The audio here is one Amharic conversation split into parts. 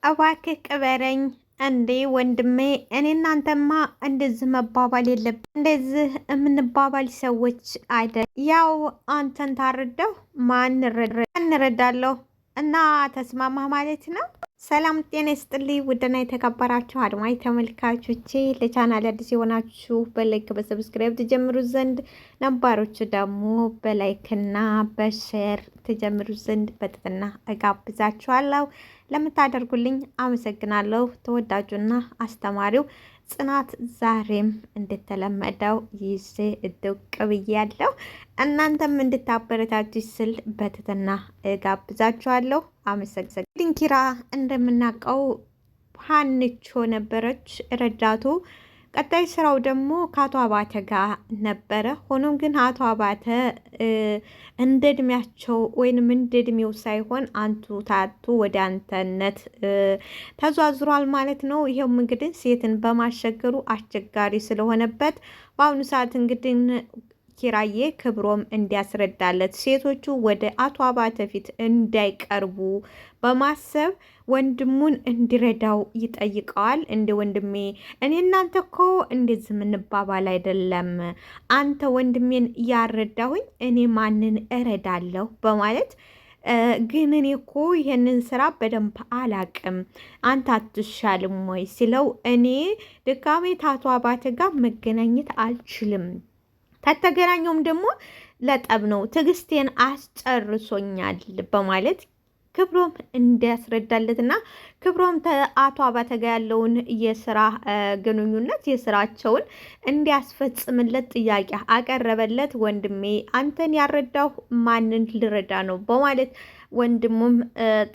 እባክህ ቅበረኝ እንዴ ወንድሜ። እኔ እናንተማ እንደዚህ መባባል የለብን። እንደዚህ የምንባባል ሰዎች አይደል። ያው አንተን ታርደው ማን እረዳለሁ እና ተስማማህ ማለት ነው። ሰላም ጤና ይስጥልኝ ውድና የተከበራችሁ አድማጭ ተመልካቾቼ፣ ለቻናል አዲስ የሆናችሁ በላይክ በሰብስክራይብ ትጀምሩ ዘንድ፣ ነባሮቹ ደግሞ በላይክና በሼር ትጀምሩ ዘንድ በትህትና እጋብዛችኋለሁ። ለምታደርጉልኝ አመሰግናለሁ። ተወዳጁና አስተማሪው ጽናት ዛሬም እንደተለመደው ይዤ እድቅ ብያለሁ። እናንተም እንድታበረታችሁ ስል በትህትና እጋብዛችኋለሁ። አመሰግናለሁ። ኪራ እንደምናውቀው ሀንቾ ነበረች ረዳቱ። ቀጣይ ስራው ደግሞ ከአቶ አባተ ጋር ነበረ። ሆኖም ግን አቶ አባተ እንደ እድሜያቸው ወይንም እንደ እድሜው ሳይሆን አንቱ ታቱ ወደ አንተነት ተዟዙሯል ማለት ነው። ይሄውም እንግዲህ ሴትን በማሸገሩ አስቸጋሪ ስለሆነበት በአሁኑ ሰዓት እንግዲህ ኪራዬ ክብሮም እንዲያስረዳለት ሴቶቹ ወደ አቶ አባተ ፊት እንዳይቀርቡ በማሰብ ወንድሙን እንዲረዳው ይጠይቀዋል። እንደ ወንድሜ እኔ እናንተ እኮ እንደዚህ የምንባባል አይደለም። አንተ ወንድሜን ያረዳሁኝ እኔ ማንን እረዳለሁ በማለት ግን እኔ እኮ ይሄንን ስራ በደንብ አላቅም፣ አንተ አትሻልም ወይ ሲለው እኔ ድጋሜ ከአቶ አባተ ጋር መገናኘት አልችልም፣ ከተገናኘውም ደግሞ ለጠብ ነው፣ ትዕግስቴን አስጨርሶኛል በማለት ክብሮም እንዲያስረዳለትና ክብሮም አቶ አባተ ጋር ያለውን የስራ ግንኙነት የስራቸውን እንዲያስፈጽምለት ጥያቄ አቀረበለት። ወንድሜ አንተን ያረዳሁ ማንን ልረዳ ነው በማለት ወንድሙም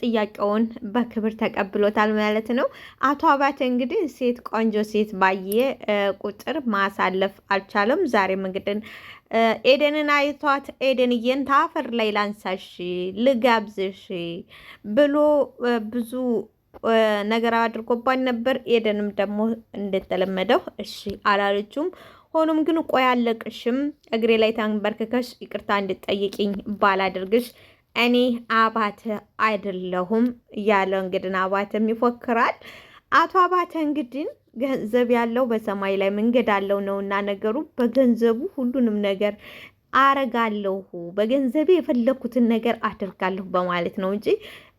ጥያቄውን በክብር ተቀብሎታል ማለት ነው። አቶ አባተ እንግዲህ ሴት ቆንጆ ሴት ባየ ቁጥር ማሳለፍ አልቻለም። ዛሬም እንግዲህ ኤደንን አይቷት ኤደንዬን ታፈር ላይ ላንሳሽ ልጋብዝሽ ብሎ ብዙ ነገር አድርጎባት ነበር። ኤደንም ደግሞ እንደተለመደው እሺ አላለችም። ሆኖም ግን ቆይ አለቅሽም እግሬ ላይ ተንበርክከሽ ይቅርታ እንድትጠይቅኝ ባላደርግሽ እኔ አባተ አይደለሁም ያለ እንግዲህ አባተም ይፎክራል። አቶ አባተ እንግዲህ ገንዘብ ያለው በሰማይ ላይ መንገድ አለው ነውና ነገሩ በገንዘቡ ሁሉንም ነገር አረጋለሁ፣ በገንዘቤ የፈለኩትን ነገር አድርጋለሁ በማለት ነው እንጂ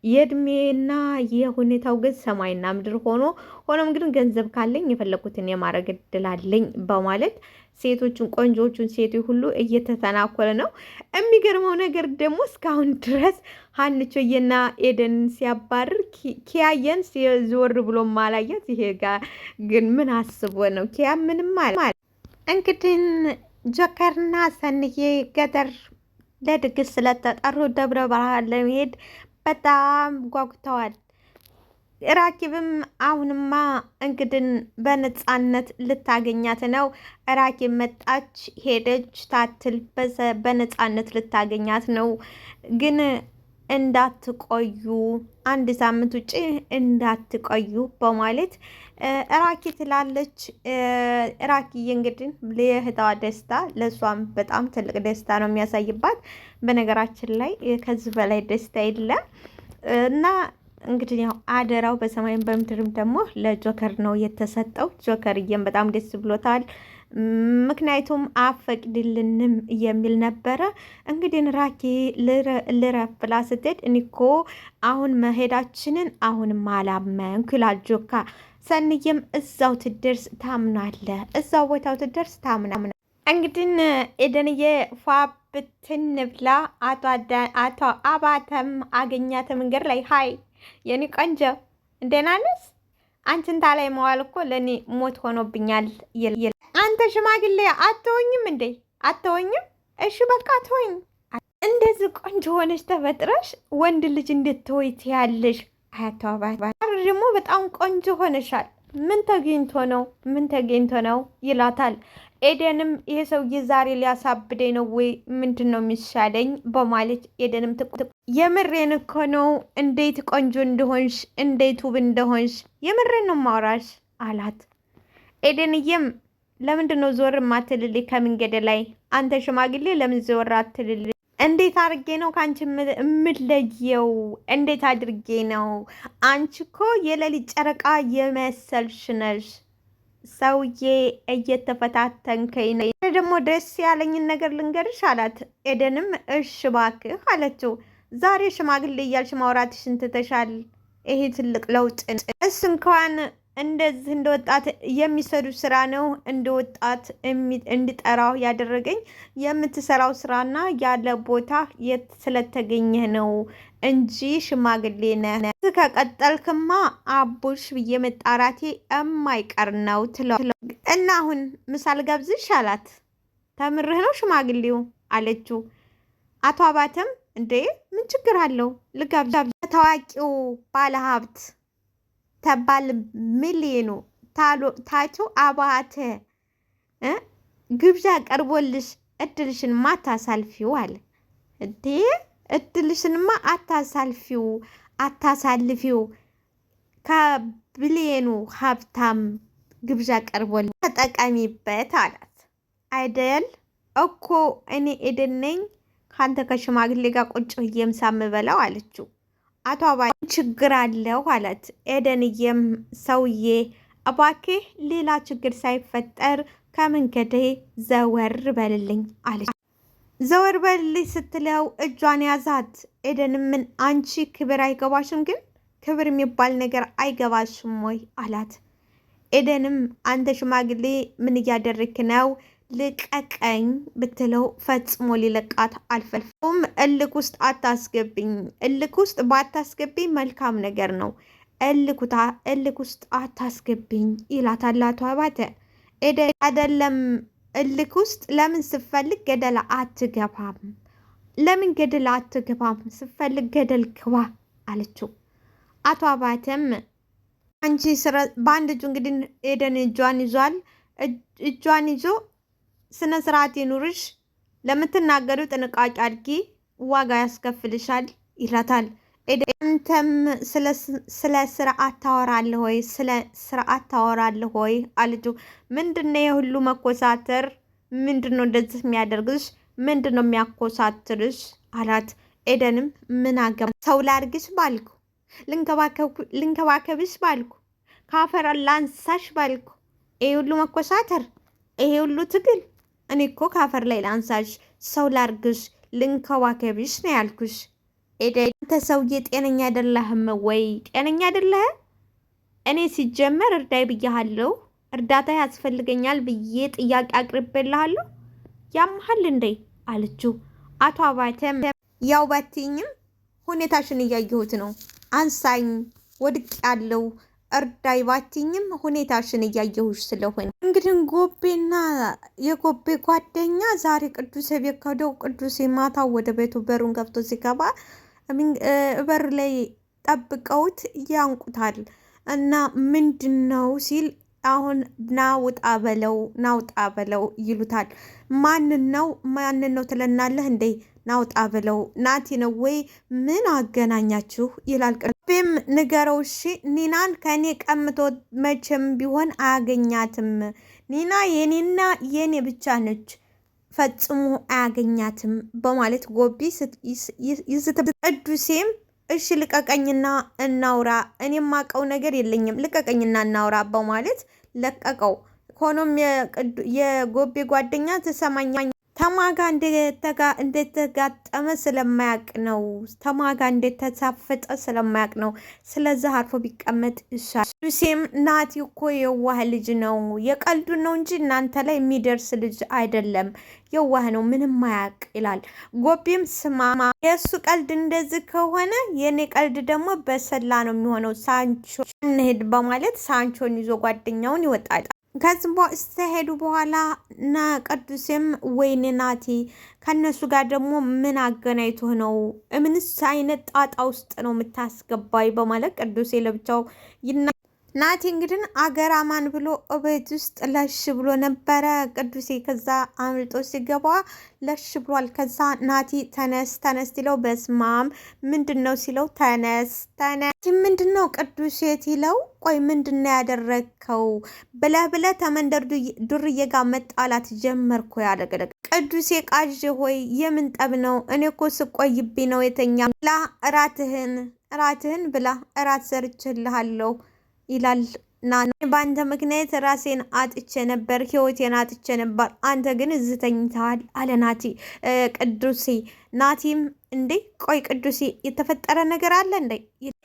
የእድሜና የሁኔታው ግን ሰማይና ምድር ሆኖም ግን ገንዘብ ካለኝ የፈለኩትን የማድረግ እድል አለኝ በማለት ሴቶቹን ቆንጆቹን ሴቶች ሁሉ እየተተናኮለ ነው። የሚገርመው ነገር ደግሞ እስካሁን ድረስ ሀንቾዬና ኤደን ሲያባርር ኪያየን ሲዞር ብሎ ማላየት። ይሄ ጋር ግን ምን አስቦ ነው? ኪያ ምንም ማለት እንግዲህ ጆከርና ሰንዬ ገጠር ለድግስ ስለተጠሩ ደብረ ብርሃን ለመሄድ በጣም ጓጉተዋል። ራኪብም አሁንማ እንግድን በነፃነት ልታገኛት ነው። ራኪብ መጣች ሄደች ታትል በነፃነት ልታገኛት ነው። ግን እንዳትቆዩ፣ አንድ ሳምንት ውጭ እንዳትቆዩ በማለት ራኪ ትላለች። ራኪዬ እንግዲህ ለእህቷ ደስታ ለእሷም በጣም ትልቅ ደስታ ነው የሚያሳይባት። በነገራችን ላይ ከዚህ በላይ ደስታ የለም እና እንግዲህ ያው አደራው በሰማይም በምድርም ደግሞ ለጆከር ነው የተሰጠው። ጆከርዬም በጣም ደስ ብሎታል። ምክንያቱም አፈቅድልንም የሚል ነበረ። እንግዲህ ራኪ ልረፍ ብላ ስትሄድ እኒኮ አሁን መሄዳችንን አሁንም አላመንኩ ይላል ጆካ። ሰንዬም እዛው ትደርስ ታምናለ፣ እዛው ቦታው ትደርስ ታምና። እንግዲህ ኤደንዬ ፏ ብትን ብላ አቶ አባተም አገኛተ መንገድ ላይ ሀይ የኔ ቆንጆ እንደና ነሽ? አንቺን ታላይ መዋል እኮ ለእኔ ሞት ሆኖብኛል። አንተ ሽማግሌ አትሆኝም እንዴ? አትሆኝም? እሺ በቃ አትሆኝ። እንደዚህ ቆንጆ ሆነሽ ተፈጥረሽ ወንድ ልጅ እንድትሆይ ትያለሽ። አቶ አባተ ደግሞ በጣም ቆንጆ ሆነሻል። ምን ተገኝቶ ነው? ምን ተገኝቶ ነው ይላታል። ኤደንም ይሄ ሰውዬ ዛሬ ሊያሳብደኝ ነው ወይ ምንድን ነው የሚሻለኝ በማለት ኤደንም የምሬን እኮ ነው፣ እንዴት ቆንጆ እንደሆንሽ እንዴት ውብ እንደሆንሽ የምሬን ነው ማውራሽ አላት። ኤደንዬም ለምንድን ነው ዞር ማትልልኝ ከመንገድ ላይ? አንተ ሽማግሌ ለምን ዞር አትልልኝ? እንዴት አድርጌ ነው ከአንቺ የምለየው? እንዴት አድርጌ ነው? አንቺ እኮ የሌሊት ጨረቃ የመሰልሽ ነሽ። ሰውዬ እየተፈታተንከኝ ነው። ደግሞ ደስ ያለኝን ነገር ልንገርሽ አላት። ኤደንም እሽ እባክህ አለችው። ዛሬ ሽማግሌ እያልሽ ማውራትሽን ትተሻል። ይሄ ትልቅ ለውጥ። እሱ እንኳን እንደዚህ እንደ ወጣት የሚሰሩ ስራ ነው እንደ ወጣት እንድጠራው ያደረገኝ የምትሰራው ስራና ያለ ቦታ የት ስለተገኘህ ነው እንጂ ሽማግሌ ነህ። ከቀጠልክማ አቡሽ ብዬ መጣራቴ የማይቀር ነው ትለው እና አሁን ምሳል ገብዝሽ አላት። ተምርህ ነው ሽማግሌው አለችው። አቶ አባተም እንዴ ምን ችግር አለው ልጋብዝ። ታዋቂው ባለሀብት ተባል ሚሊዮኑ ታቹ አባተ ግብዣ ቀርቦልሽ እድልሽን ማታሳልፊው አለ። እንዴ እድልሽንማ አታሳልፊው ከቢሊዮኑ ሀብታም ግብዣ ቀርቦል ተጠቀሚበት አላት። አይደል እኮ እኔ ኤደን ነኝ ካንተ ከሽማግሌ ጋር ቁጭ ብዬ ምሳ የምበላው አለችው። አቶ አባይ ችግር አለው አላት። ኤደንዬም ሰውዬ እባክህ ሌላ ችግር ሳይፈጠር ከመንገዴ ዘወር በልልኝ አለች። ዘወር በልልኝ ስትለው እጇን ያዛት። ኤደንም ምን አንቺ ክብር አይገባሽም? ግን ክብር የሚባል ነገር አይገባሽም ወይ አላት። ኤደንም አንተ ሽማግሌ ምን እያደረክ ነው? ልቀቀኝ ብትለው ፈጽሞ ሊለቃት አልፈልፍም። እልክ ውስጥ አታስገብኝ። እልክ ውስጥ ባታስገብኝ መልካም ነገር ነው። እልክ ውስጥ አታስገብኝ ይላታል አቶ አባተ። ኤደን አይደለም እልክ ውስጥ ለምን ስፈልግ ገደል አትገባም? ለምን ገደል አትገባም? ስፈልግ ገደል ግባ አለችው። አቶ አባተም አንቺ በአንድ እጁ እንግዲህ ኤደን እጇን ይዟል። እጇን ይዞ ስነ ስርዓት ይኑርሽ፣ ለምትናገሪው ጥንቃቄ አድርጊ፣ ዋጋ ያስከፍልሻል ይላታል። አንተም ስለ ስርዓት ታወራለህ ወይ? ስለ ስርዓት ታወራለህ ወይ አለችው። ምንድነው የሁሉ መኮሳተር? ምንድነው እንደዚህ የሚያደርግሽ? ምንድነው የሚያኮሳትርሽ አላት። ኤደንም ምን አገባ ሰው ላርግሽ ባልኩ፣ ልንከባከብሽ ባልኩ፣ ካፈር ላንሳሽ ባልኩ፣ ይሄ ሁሉ መኮሳተር፣ ይሄ ሁሉ ትግል? እኔ እኮ ካፈር ላይ ላንሳሽ፣ ሰው ላርግሽ፣ ልንከባከብሽ ነው ያልኩሽ። ኤደን አንተ ሰውዬ ጤነኛ አይደለህም ወይ? ጤነኛ አይደለህ? እኔ ሲጀመር እርዳይ ብያሃለሁ፣ እርዳታ ያስፈልገኛል ብዬ ጥያቄ አቅርቤልሃለሁ። ያምሃል እንዴ አለችው። አቶ አባተም ያው ባትይኝም ሁኔታሽን እያየሁት ነው። አንሳኝ፣ ወድቅ ያለው እርዳይ ባትይኝም ሁኔታሽን እያየሁሽ ስለሆነ እንግዲህ ጎቤና የጎቤ ጓደኛ ዛሬ ቅዱስ ቤት ከደው ቅዱስ ማታ ወደ ቤቱ በሩን ከፍቶ ሲገባ በር ላይ ጠብቀውት ያንቁታል። እና ምንድን ነው ሲል አሁን ናውጣ በለው ይሉታል። ማንን ነው ትለናለህ እንዴ? ናውጣ በለው ናቲ ነው ወይ? ምን አገናኛችሁ ይላል። ቅርቤም ንገረው እሺ። ኒናን ከኔ ቀምቶ መቼም ቢሆን አያገኛትም። ኒና የኔና የኔ ብቻ ነች፣ ፈጽሞ አያገኛትም በማለት ጎቢ ይዝት። ቅዱሴም እሺ ልቀቀኝና እናውራ፣ እኔ ማቀው ነገር የለኝም፣ ልቀቀኝና እናውራ በማለት ለቀቀው። ሆኖም የጎቤ ጓደኛ ትሰማኛ ተማጋ እንደተጋጠመ ስለማያቅ ነው፣ ተማጋ እንደተሳፈጠ ስለማያቅ ነው። ስለዚህ አርፎ ቢቀመጥ ይሻል። ቅዱሴም ናቲ እኮ የዋህ ልጅ ነው፣ የቀልዱ ነው እንጂ እናንተ ላይ የሚደርስ ልጅ አይደለም፣ የዋህ ነው፣ ምንም ማያቅ ይላል። ጎቤም ስማማ የእሱ ቀልድ እንደዚህ ከሆነ የኔ ቀልድ ደግሞ በሰላ ነው የሚሆነው፣ ሳንቾ እንሄድ በማለት ሳንቾን ይዞ ጓደኛውን ይወጣል። ከዚህ ስተሄዱ በኋላ እና ቅዱሴም ወይኔ ናቲ ከነሱ ጋር ደግሞ ምን አገናኝቶ ነው? ምንስ አይነት ጣጣ ውስጥ ነው የምታስገባኝ? በማለት ቅዱሴ ለብቻው ናቲ እንግዲህ አገር አማን ብሎ ቤት ውስጥ ለሽ ብሎ ነበረ ቅዱሴ። ከዛ አምልጦ ሲገባ ለሽ ብሏል። ከዛ ናቲ ተነስ ተነስ ሲለው በስማም ምንድን ነው ሲለው ተነስ ተነስ ምንድን ነው ቅዱሴ ሲለው ቆይ ምንድን ነው ያደረግከው ብለህ ተመንደር ዱርዬ ጋር መጣላት ጀመርኩ ያለገለ ቅዱሴ ቃዥ ሆይ የምን ጠብ ነው? እኔ እኮ ስቆይብኝ ነው የተኛ ብላ እራትህን ብላ እራት ሰርችልሃለሁ ይላል ና በአንተ ምክንያት ራሴን አጥቼ ነበር፣ ህይወቴን አጥቼ ነበር። አንተ ግን እዚህ ተኝተሃል አለ ናቲ ቅዱሴ። ናቲም እንዴ ቆይ ቅዱሴ የተፈጠረ ነገር አለ እንዴ?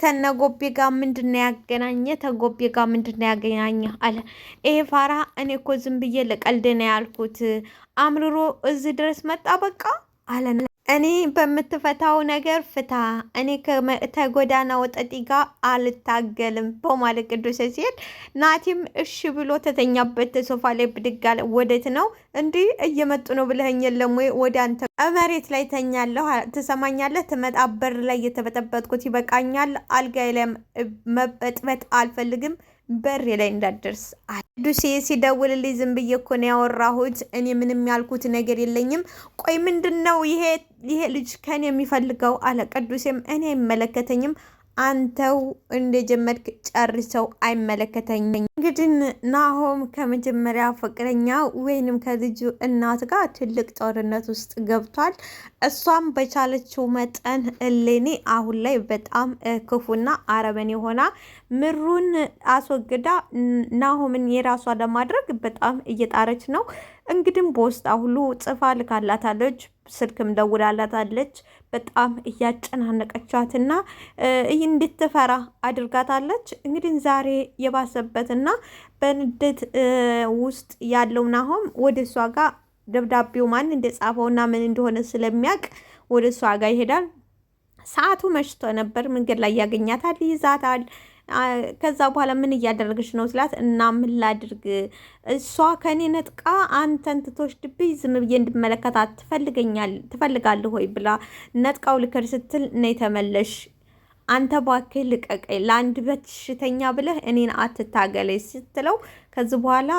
ተነጎቤ ጋር ምንድነው ያገናኘ? ተጎቤ ጋር ምንድነው ያገናኘ አለ። ይሄ ፋራ እኔ እኮ ዝም ብዬ ለቀልድ ነው ያልኩት። አምርሮ እዚህ ድረስ መጣ በቃ አለ። እኔ በምትፈታው ነገር ፍታ፣ እኔ ከጎዳና ወጠጢ ጋር አልታገልም በማለት ቅዱስ ሲሄድ ናቲም እሺ ብሎ ተተኛበት ሶፋ ላይ ብድግ አለ። ወዴት ነው እንዲህ እየመጡ ነው ብለኸኝ የለም ወይ? ወደ አንተ መሬት ላይ ተኛለሁ፣ ትሰማኛለህ? ትመጣ በር ላይ የተበጠበጥኩት ይበቃኛል። አልጋይ ላይ መበጥበጥ አልፈልግም። በሬ ላይ እንዳደርስ ቅዱሴ ሲደውልልኝ ዝም ብዬ እኮ ነው ያወራሁት። እኔ ምንም ያልኩት ነገር የለኝም። ቆይ ምንድን ነው ይሄ ልጅ ከኔ የሚፈልገው አለ። ቅዱሴም እኔ አይመለከተኝም፣ አንተው እንደጀመርክ ጨርሰው አይመለከተኝም። እንግዲህ ናሆም ከመጀመሪያ ፍቅረኛ ወይንም ከልጁ እናት ጋር ትልቅ ጦርነት ውስጥ ገብቷል። እሷም በቻለችው መጠን እሌኒ አሁን ላይ በጣም ክፉና አረመኔ ሆና ምሩን አስወግዳ ናሆምን የራሷ ለማድረግ በጣም እየጣረች ነው። እንግዲህ በውስጥ ሁሉ ጽፋ ልካላታለች፣ ስልክም ደውላላታለች። በጣም እያጨናነቀቻትና እንድትፈራ አድርጋታለች። እንግዲህ ዛሬ የባሰበትና በንዴት ውስጥ ያለው ናሆም ወደ እሷ ጋር ደብዳቤው ማን እንደጻፈውና ምን እንደሆነ ስለሚያውቅ ወደ እሷ ጋር ይሄዳል። ሰዓቱ መሽቶ ነበር። መንገድ ላይ ያገኛታል፣ ይዛታል። ከዛ በኋላ ምን እያደረገች ነው ስላት፣ እና ምን ላድርግ እሷ ከኔ ነጥቃ አንተን ትትወስድብኝ ዝም ብዬ እንድመለከታት ትፈልጋለህ ወይ ብላ ነጥቃው ልከር ስትል ነይ ተመለሽ፣ አንተ እባክህ ልቀቀኝ፣ ለአንድ በሽተኛ ብለህ እኔን አትታገለኝ ስትለው ከዚህ በኋላ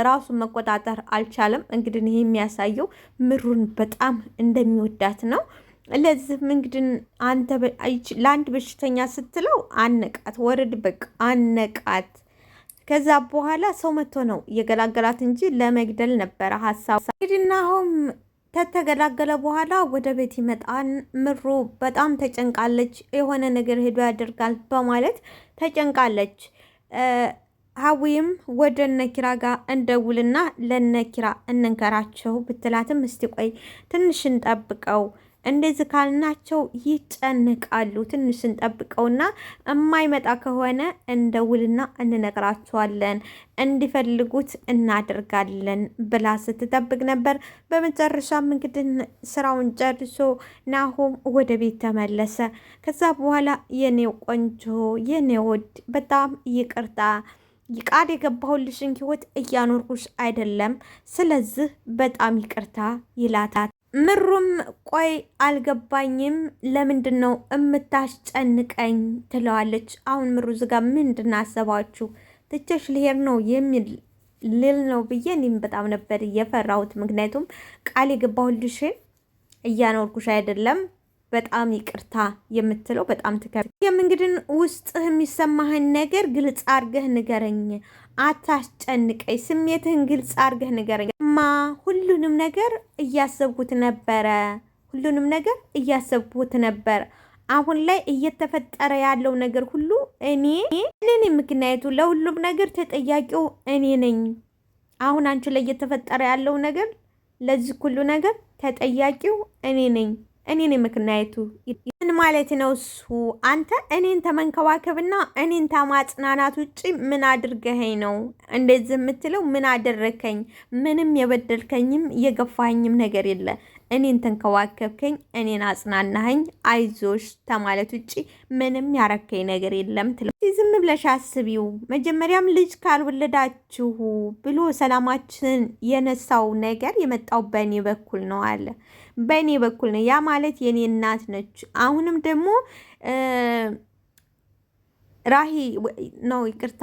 ራሱን መቆጣጠር አልቻለም። እንግዲህ ይሄ የሚያሳየው ምሩን በጣም እንደሚወዳት ነው። ለዚህም እንግዲህ አንተ ለአንድ በሽተኛ ስትለው አነቃት፣ ወረድ በቃ አነቃት። ከዛ በኋላ ሰው መጥቶ ነው የገላገላት እንጂ ለመግደል ነበረ ሀሳብ። እንግዲህ ናሆም ከተገላገለ በኋላ ወደ ቤት ይመጣል። ምሩ በጣም ተጨንቃለች። የሆነ ነገር ሄዶ ያደርጋል በማለት ተጨንቃለች። ሀዊም ወደ ነኪራ ጋር እንደውልና ለነኪራ እንንከራቸው ብትላትም እስቲ ቆይ ትንሽ እንጠብቀው፣ እንደዚህ ካልናቸው ይጨንቃሉ፣ ትንሽ እንጠብቀውና የማይመጣ ከሆነ እንደውልና እንነግራቸዋለን፣ እንዲፈልጉት እናደርጋለን ብላ ስትጠብቅ ነበር። በመጨረሻም እንግዲህ ስራውን ጨርሶ ናሆም ወደ ቤት ተመለሰ። ከዛ በኋላ የኔው ቆንጆ የኔ ወድ በጣም ይቅርታ ቃል የገባሁልሽን ህይወት እያኖርኩሽ አይደለም፣ ስለዚህ በጣም ይቅርታ ይላታል። ምሩም ቆይ አልገባኝም፣ ለምንድን ነው እምታስጨንቀኝ ትለዋለች። አሁን ምሩ ዝጋ ምንድን አሰባችሁ? ትቼሽ ልሄድ ነው የሚል ልል ነው ብዬ እኔም በጣም ነበር የፈራሁት። ምክንያቱም ቃል የገባሁልሽን እያኖርኩሽ አይደለም፣ በጣም ይቅርታ የምትለው በጣም ትከር እንግዲህ ውስጥ የሚሰማህን ነገር ግልጽ አርገህ ንገረኝ፣ አታስጨንቀኝ፣ ስሜትህን ግልጽ አርገህ ንገረኝ። ሁሉንም ነገር እያሰብኩት ነበር። አሁን ላይ እየተፈጠረ ያለው ነገር ሁሉ እኔ ምክንያቱ ለሁሉም ነገር ተጠያቂው እኔ ነኝ። አሁን አንቺ ላይ እየተፈጠረ ያለው ነገር ለዚህ ሁሉ ነገር ተጠያቂው እኔ ነኝ። እኔን ምክንያቱ ምን ማለት ነው? እሱ አንተ እኔን ተመንከባከብና እኔን ተማጽናናት ውጪ ምን አድርገኸኝ ነው እንደዚህ የምትለው? ምን አደረከኝ? ምንም የበደልከኝም የገፋኝም ነገር የለ። እኔን ተንከባከብከኝ፣ እኔን አጽናናኸኝ፣ አይዞሽ ተማለት ውጪ ምንም ያረከኝ ነገር የለም ትለው። ዝም ብለሽ አስቢው። መጀመሪያም ልጅ ካልወለዳችሁ ብሎ ሰላማችንን የነሳው ነገር የመጣው በእኔ በኩል ነው አለ። በእኔ በኩል ነው። ያ ማለት የኔ እናት ነች። አሁንም ደግሞ ራሂ ነው ይቅርታ።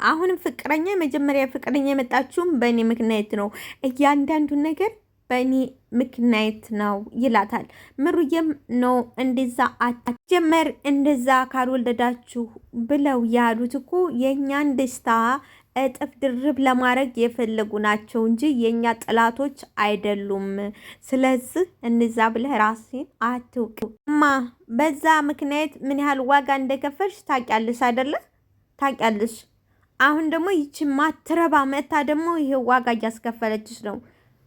አሁንም ፍቅረኛ የመጀመሪያ ፍቅረኛ የመጣችውም በእኔ ምክንያት ነው፣ እያንዳንዱን ነገር በእኔ ምክንያት ነው ይላታል። ምሩዬም ነው እንደዛ አትጀመር፣ እንደዛ ካልወለዳችሁ ብለው ያሉት እኮ የእኛን ደስታ እጥፍ ድርብ ለማድረግ የፈለጉ ናቸው እንጂ የእኛ ጥላቶች አይደሉም። ስለዚህ እንደዛ ብለህ ራሴን አትውቅ እማ። በዛ ምክንያት ምን ያህል ዋጋ እንደከፈልሽ ታውቂያለሽ አይደለ? ታውቂያለሽ። አሁን ደግሞ ይቺ ማትረባ መታ ደግሞ ይሄ ዋጋ እያስከፈለችሽ ነው።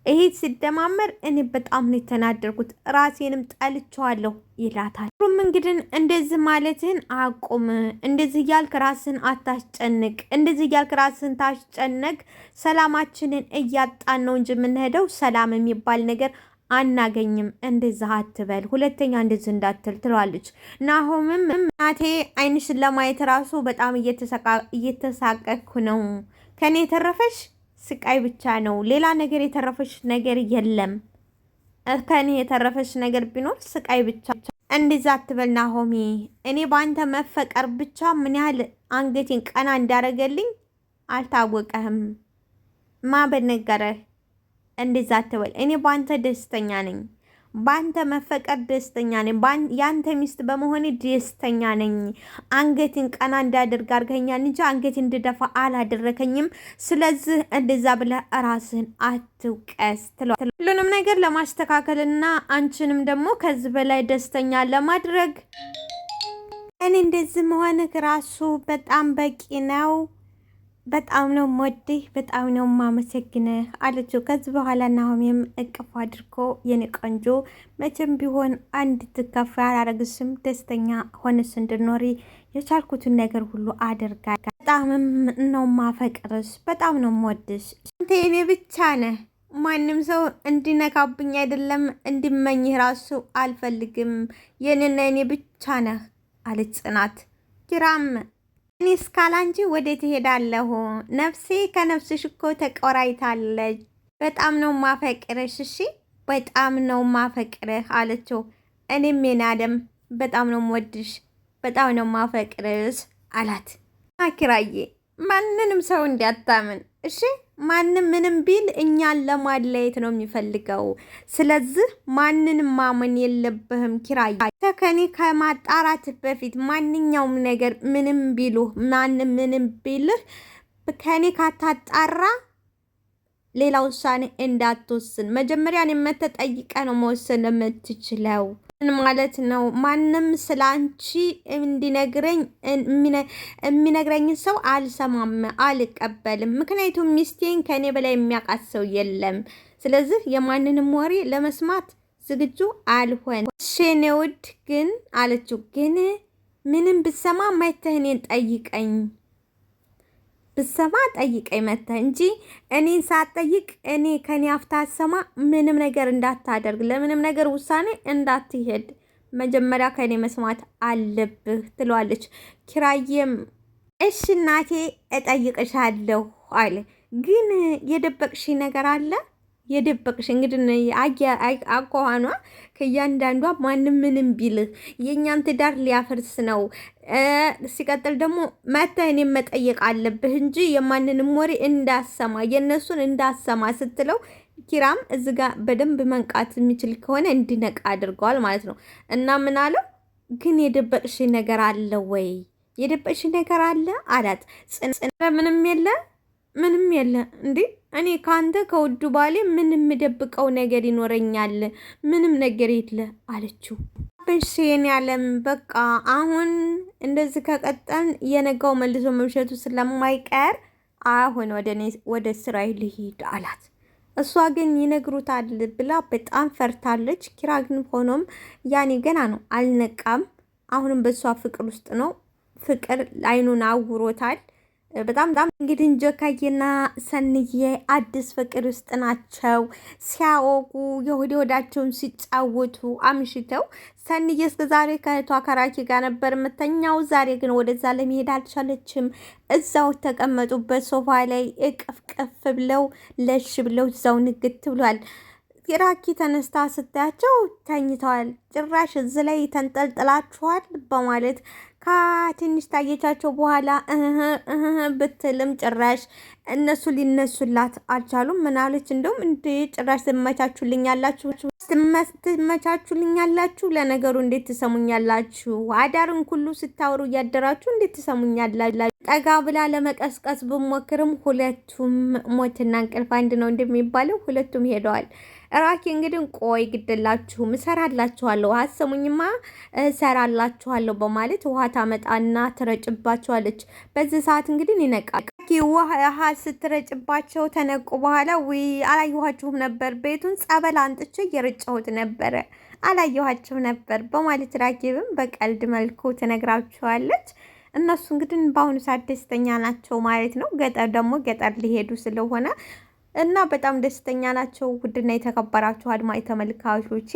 ይሄ ሲደማመር እኔ በጣም ነው የተናደርኩት፣ ራሴንም ጠልቼዋለሁ ይላታል። ሩም እንግዲህ እንደዚህ ማለትህን አቁም፣ እንደዚህ እያልክ ራስን አታስጨንቅ፣ እንደዚህ እያልክ ራስን ታስጨነቅ ሰላማችንን እያጣን ነው እንጂ የምንሄደው ሰላም የሚባል ነገር አናገኝም። እንደዛ አትበል፣ ሁለተኛ እንደዚህ እንዳትል ትለዋለች። ናሆምም እናቴ አይንሽን ለማየት ራሱ በጣም እየተሳቀቅኩ ነው፣ ከኔ የተረፈሽ ስቃይ ብቻ ነው፣ ሌላ ነገር የተረፈሽ ነገር የለም። ከኔ የተረፈሽ ነገር ቢኖር ስቃይ ብቻ። እንደዛ አትበል ናሆሚ፣ እኔ በአንተ መፈቀር ብቻ ምን ያህል አንገቴን ቀና እንዳረገልኝ አልታወቀህም። ማ በነገረህ? እንደዛ አትበል። እኔ በአንተ ደስተኛ ነኝ፣ በአንተ መፈቀር ደስተኛ ነኝ፣ ያንተ ሚስት በመሆኔ ደስተኛ ነኝ። አንገትን ቀና እንዳደርግ አድርገኛል እንጂ አንገትን እንድደፋ አላደረከኝም። ስለዚህ እንደዛ ብለህ ራስህን አትውቀስ ትለዋለች። ሁሉንም ነገር ለማስተካከልና አንቺንም ደግሞ ከዚህ በላይ ደስተኛ ለማድረግ እኔ እንደዚህ መሆንህ ራሱ በጣም በቂ ነው። በጣም ነው ሞድህ፣ በጣም ነው ማመሰግንህ አለችው። ከዚህ በኋላ ናሆምም እቅፍ አድርጎ የኔ ቆንጆ መቼም ቢሆን አንድ ትከፋ አላረግሽም፣ ደስተኛ ሆነሽ እንድኖሪ የቻልኩትን ነገር ሁሉ አደርጋለሁ። በጣምም ነው ማፈቅርሽ፣ በጣም ነው ሞድሽ። አንተ የኔ ብቻ ነህ፣ ማንም ሰው እንዲነካብኝ አይደለም እንዲመኝህ ራሱ አልፈልግም። የኔና የኔ ብቻ ነህ አለች ጽናት። ኪራም እኔ እስካላንቺ ወዴት ትሄዳለሁ? ነፍሴ ከነፍስሽ እኮ ተቆራይታለች። በጣም ነው ማፈቅርሽ፣ እሺ በጣም ነው ማፈቅርህ አለችው። እኔም የናደም በጣም ነው ወድሽ፣ በጣም ነው ማፈቅርሽ አላት። አኪራዬ ማንንም ሰው እንዲያታምን እሺ፣ ማንም ምንም ቢል እኛን ለማለየት ነው የሚፈልገው። ስለዚህ ማንንም ማመን የለብህም ኪራዬ። ከኔ ከማጣራት በፊት ማንኛውም ነገር ምንም ቢሉ ማንም ምንም ቢልህ ከኔ ካታጣራ ሌላ ውሳኔ እንዳትወስን። መጀመሪያ እኔ መተህ ጠይቀህ ነው መወሰን የምትችለው። ማለት ነው ማንም ስለ አንቺ እንዲነግረኝ የሚነግረኝ ሰው አልሰማም፣ አልቀበልም። ምክንያቱም ሚስቴን ከኔ በላይ የሚያውቃት ሰው የለም። ስለዚህ የማንንም ወሬ ለመስማት ዝግጁ አልሆን። እሺ የኔ ውድ ግን አለችው። ግን ምንም ብሰማ መተህ እኔን ጠይቀኝ፣ ብሰማ ጠይቀኝ መተህ እንጂ እኔን ሳትጠይቅ እኔ ከኔ አፍታ ሰማ ምንም ነገር እንዳታደርግ፣ ለምንም ነገር ውሳኔ እንዳትሄድ መጀመሪያ ከኔ መስማት አለብህ ትለዋለች። ኪራዬም እሺ እናቴ እጠይቅሻለሁ አለ። ግን የደበቅሽ ነገር አለ? የደበቅሽ እንግዲህ አኳኋኗ ከእያንዳንዷ ማንም ምንም ቢልህ የእኛን ትዳር ሊያፈርስ ነው። ሲቀጥል ደግሞ መተህ እኔን መጠየቅ አለብህ እንጂ የማንንም ወሬ እንዳሰማ የእነሱን እንዳሰማ ስትለው ኪራም እዚህ ጋር በደንብ መንቃት የሚችል ከሆነ እንዲነቃ አድርገዋል ማለት ነው። እና ምን አለው? ግን የደበቅሽ ነገር አለ ወይ? የደበቅሽ ነገር አለ አላት። ምንም የለ ምንም የለ እንዴ እኔ ከአንተ ከውዱ ባሌ ምንም የምደብቀው ነገር ይኖረኛል? ምንም ነገር የለ አለችው። ብሽን ያለም በቃ አሁን እንደዚህ ከቀጠን የነጋው መልሶ መምሸቱ ስለማይቀር አሁን ወደ ስራዬ ልሂድ አላት። እሷ ግን ይነግሩታል ብላ በጣም ፈርታለች። ኪራ ግን ሆኖም ያኔ ገና ነው አልነቃም። አሁንም በእሷ ፍቅር ውስጥ ነው። ፍቅር አይኑን አውሮታል። በጣም እንግዲህ ጆካዬና ሰንዬ አዲስ ፍቅር ውስጥ ናቸው። ሲያወጉ የሆድ ወዳቸውን ሲጫወቱ አምሽተው ሰንዬ እስከ ዛሬ ከእህቷ ከራኪ ጋር ነበር የምተኛው። ዛሬ ግን ወደዛ ለመሄድ አልቻለችም። እዛው ተቀመጡበት ሶፋ ላይ እቅፍቅፍ ብለው ለሽ ብለው እዛው ንግት ብሏል። ራኪ ተነስታ ስታያቸው ተኝተዋል። ጭራሽ እዚህ ላይ ተንጠልጥላችኋል በማለት ከትንሽ ታየቻቸው በኋላ ብትልም ጭራሽ እነሱ ሊነሱላት አልቻሉም። ምናለች እንደውም እንዴ ጭራሽ ትመቻቹልኛላችሁ? ለነገሩ እንዴት ትሰሙኛላችሁ? አዳርን ሁሉ ስታወሩ እያደራችሁ እንዴት ትሰሙኛላችሁ? ጠጋ ብላ ለመቀስቀስ ብሞክርም ሁለቱም ሞትና እንቅልፍ አንድ ነው እንደሚባለው ሁለቱም ሄደዋል። ራኪ እንግዲህ ቆይ ግድላችሁም እሰራላችኋለሁ፣ አሰሙኝማ እሰራላችኋለሁ በማለት ውሃ ታመጣና ትረጭባቸዋለች። በዚህ ሰዓት እንግዲህ ይነቃል። ውሃ ስትረጭባቸው ተነቁ። በኋላ ውይ አላየኋችሁም ነበር፣ ቤቱን ጸበል አንጥቼ እየረጨሁት ነበረ፣ አላየኋችሁ ነበር በማለት ራኪብም በቀልድ መልኩ ትነግራችኋለች። እነሱ እንግዲህ በአሁኑ ሰዓት ደስተኛ ናቸው ማለት ነው። ገጠር ደግሞ ገጠር ሊሄዱ ስለሆነ እና በጣም ደስተኛ ናቸው። ውድና የተከበራችሁ አድማጭ ተመልካቾቼ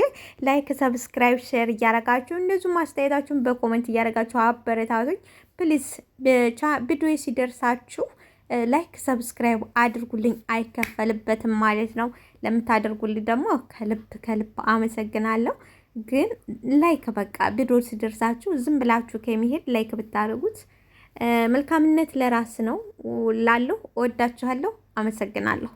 ላይክ፣ ሰብስክራይብ፣ ሼር እያረጋችሁ እንደዚሁም አስተያየታችሁን በኮመንት እያረጋችሁ አበረታቱኝ ፕሊዝ። ቪዲዮ ሲደርሳችሁ ላይክ ሰብስክራይብ አድርጉልኝ፣ አይከፈልበትም ማለት ነው። ለምታደርጉልኝ ደግሞ ከልብ አመሰግናለሁ። ግን ላይክ በቃ ቪዲዮ ሲደርሳችሁ ዝም ብላችሁ ከሚሄድ ላይክ ብታደርጉት መልካምነት ለራስ ነው ላለሁ። እወዳችኋለሁ። አመሰግናለሁ።